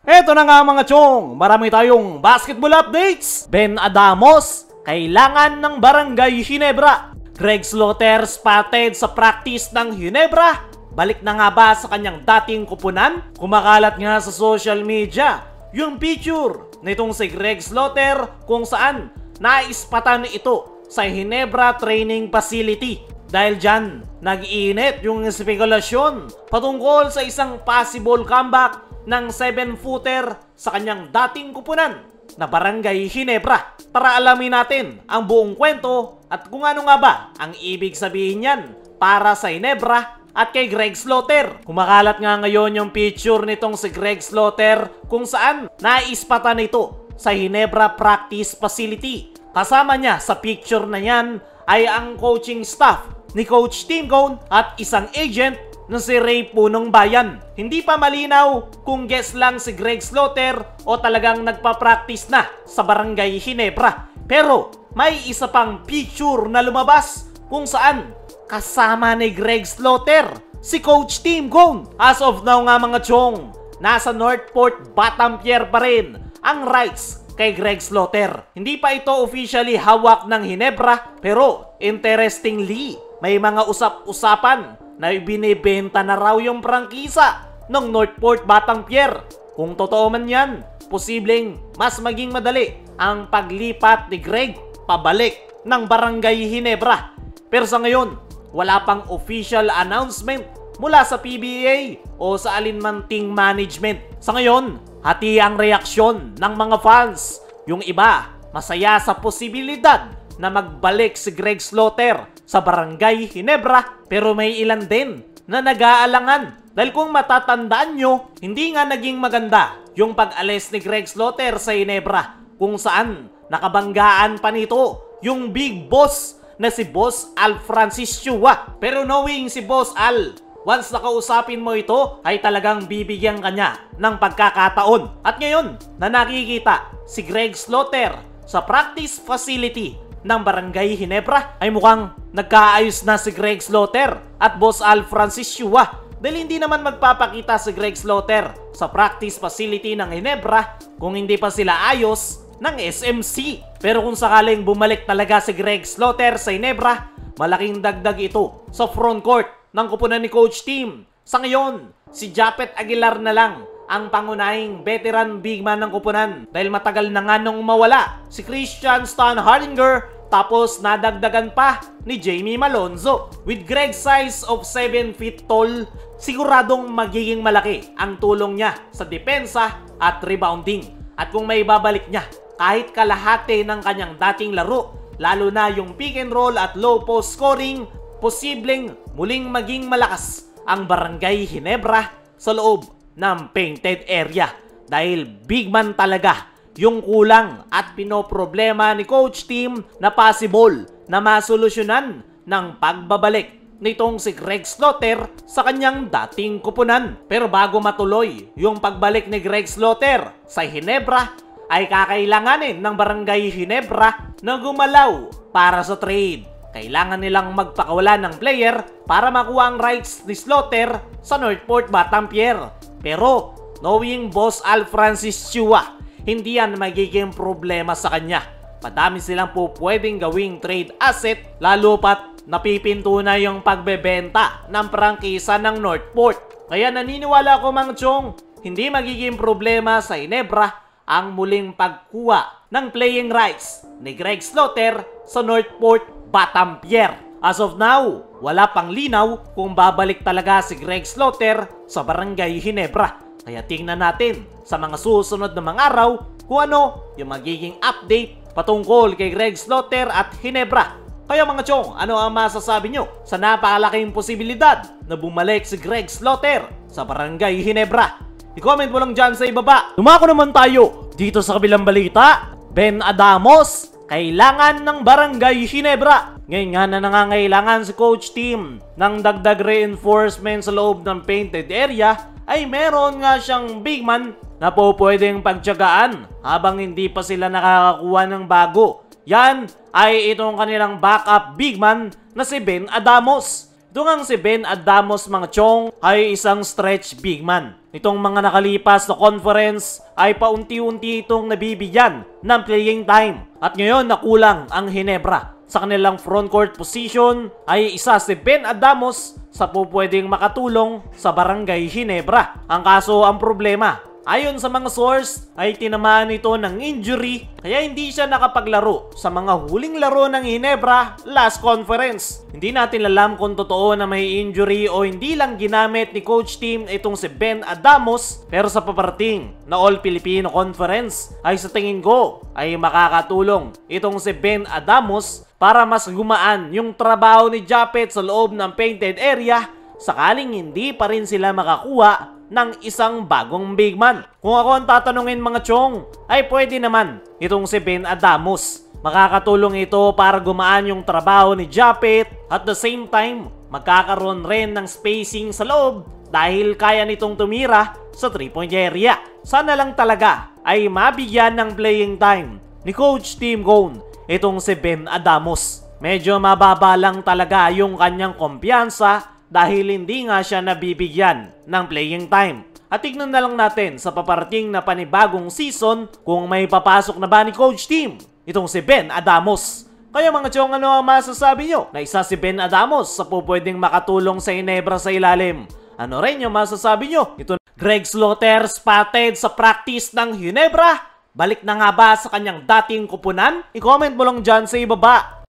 Eto na nga mga chong, marami tayong basketball updates. Ben Adamos, kailangan ng Barangay Ginebra. Greg Slaughter spotted sa practice ng Ginebra. Balik na nga ba sa kanyang dating kupunan? Kumakalat nga sa social media yung picture nitong si Greg Slaughter kung saan naispatan ito sa Ginebra Training Facility. Dahil dyan, nag-iinit yung spekulasyon patungkol sa isang possible comeback ng 7-footer sa kanyang dating kupunan na Barangay Ginebra. Para alamin natin ang buong kwento at kung ano nga ba ang ibig sabihin niyan para sa Ginebra at kay Greg Slaughter. Kumakalat nga ngayon yung picture nitong si Greg Slaughter kung saan naispatan ito sa Ginebra Practice Facility. Kasama niya sa picture na yan ay ang coaching staff ni Coach Tim Cone at isang agent na si Ray Punong Bayan. Hindi pa malinaw kung guest lang si Greg Slaughter o talagang nagpa-practice na sa Barangay Ginebra. Pero may isa pang picture na lumabas kung saan kasama ni Greg Slaughter si Coach Tim Cone. As of now nga mga chong, nasa Northport, Batampier pa rin ang rights kay Greg Slaughter. Hindi pa ito officially hawak ng Ginebra, pero interestingly, may mga usap-usapan na binibenta na raw yung prangkisa ng Northport Batampier. Kung totoo man yan, posibleng mas maging madali ang paglipat ni Greg pabalik ng Barangay Ginebra. Pero sa ngayon, wala pang official announcement mula sa PBA o sa alinman team management. Sa ngayon, hati ang reaksyon ng mga fans. Yung iba, masaya sa posibilidad na magbalik si Greg Slaughter sa Barangay Ginebra, pero may ilan din na nag-aalangan. Dahil kung matatandaan nyo, hindi nga naging maganda yung pag-alis ni Greg Slaughter sa Ginebra, kung saan nakabanggaan pa nito yung big boss na si Boss Al Francis Chua. Pero knowing si Boss Al, once nakausapin mo ito, ay talagang bibigyan kanya ng pagkakataon. At ngayon, na nakikita si Greg Slaughter sa practice facility ng Barangay Ginebra, ay mukhang nagkaayos na si Greg Slaughter at Boss Al Francis Chua. Dahil hindi naman magpapakita si Greg Slaughter sa practice facility ng Ginebra kung hindi pa sila ayos ng SMC. Pero kung sakaling bumalik talaga si Greg Slaughter sa Ginebra, malaking dagdag ito sa front court ng kupunan ni Coach Tim. Sa ngayon, si Japet Aguilar na lang ang pangunahing veteran big man ng kupunan dahil matagal na nga nung mawala si Christian Stan Hardinger, tapos nadagdagan pa ni Jamie Malonzo. With Greg's size of 7 feet tall, siguradong magiging malaki ang tulong niya sa depensa at rebounding. At kung may babalik niya kahit kalahati ng kanyang dating laro, lalo na yung pick and roll at low post scoring, posibleng muling maging malakas ang Barangay Ginebra sa loob ng painted area. Dahil big man talaga yung kulang at pinoproblema ni Coach Tim na possible na masolusyonan ng pagbabalik nitong si Greg Slaughter sa kanyang dating kupunan. Pero bago matuloy yung pagbalik ni Greg Slaughter sa Ginebra, ay kakailanganin ng Barangay Ginebra na gumalaw para sa trade. Kailangan nilang magpakawala ng player para makuha ang rights ni Slaughter sa Northport Batampier. Pero knowing Boss Al Francis Chua, hindi yan magiging problema sa kanya. Madami silang po pwedeng gawing trade asset, lalo pat napipinto na yung pagbebenta ng prangkisa ng Northport. Kaya naniniwala ko Mang Chong, hindi magiging problema sa Ginebra ang muling pagkuha ng playing rights ni Greg Slaughter sa Northport Batampier. As of now, wala pang linaw kung babalik talaga si Greg Slaughter sa Barangay Ginebra. Kaya tingnan natin sa mga susunod na mga araw kung ano yung magiging update patungkol kay Greg Slaughter at Ginebra. Kaya mga chong, ano ang masasabi nyo sa napakalaking posibilidad na bumalik si Greg Slaughter sa Barangay Ginebra? I-comment mo lang dyan sa ibaba. Dumako naman tayo dito sa kabilang balita. Ben Adamos, kailangan ng Barangay Ginebra. Ngayon nga na nangangailangan si Coach Tim ng dagdag reinforcement sa loob ng painted area, ay meron nga siyang big man na po pwedeng pagtiyagaan habang hindi pa sila nakakakuha ng bago. Yan ay itong kanilang backup big man na si Ben Adamos. Dungang si Ben Adamos mga chong ay isang stretch big man. Itong mga nakalipas na conference ay paunti-unti itong nabibigyan ng playing time. At ngayon nakulang ang Ginebra. Sa kanilang frontcourt position ay isa si Ben Adamos sa pupwedeng makatulong sa Barangay Ginebra. Ang kaso, ang problema, ayon sa mga source ay tinamaan ito ng injury kaya hindi siya nakapaglaro sa mga huling laro ng Ginebra last conference. Hindi natin alam kung totoo na may injury o hindi lang ginamit ni coach team itong si Ben Adamos, pero sa paparating na All Filipino Conference ay sa tingin ko ay makakatulong itong si Ben Adamos para mas gumaan yung trabaho ni Japet sa loob ng painted area sakaling hindi pa rin sila makakuha ng isang bagong big man. Kung ako ang tatanungin mga chong, ay pwede naman itong si Ben Adamos. Makakatulong ito para gumaan yung trabaho ni Japet at the same time, magkakaroon rin ng spacing sa loob dahil kaya nitong tumira sa 3-point area. Sana lang talaga ay mabigyan ng playing time ni Coach Tim Cone itong si Ben Adamos. Medyo mababa lang talaga yung kanyang kumpiyansa dahil hindi nga siya nabibigyan ng playing time. At tignan na lang natin sa paparating na panibagong season kung may papasok na ba ni Coach Tim itong si Ben Adamos. Kaya mga chong, ano ang masasabi nyo na isa si Ben Adamos sa pupwedeng makatulong sa Ginebra sa ilalim? Ano rin yung masasabi nyo? Ito Greg Slaughter spotted sa practice ng Ginebra. Balik na nga ba sa kanyang dating kupunan? I-comment mo lang dyan sa ibaba.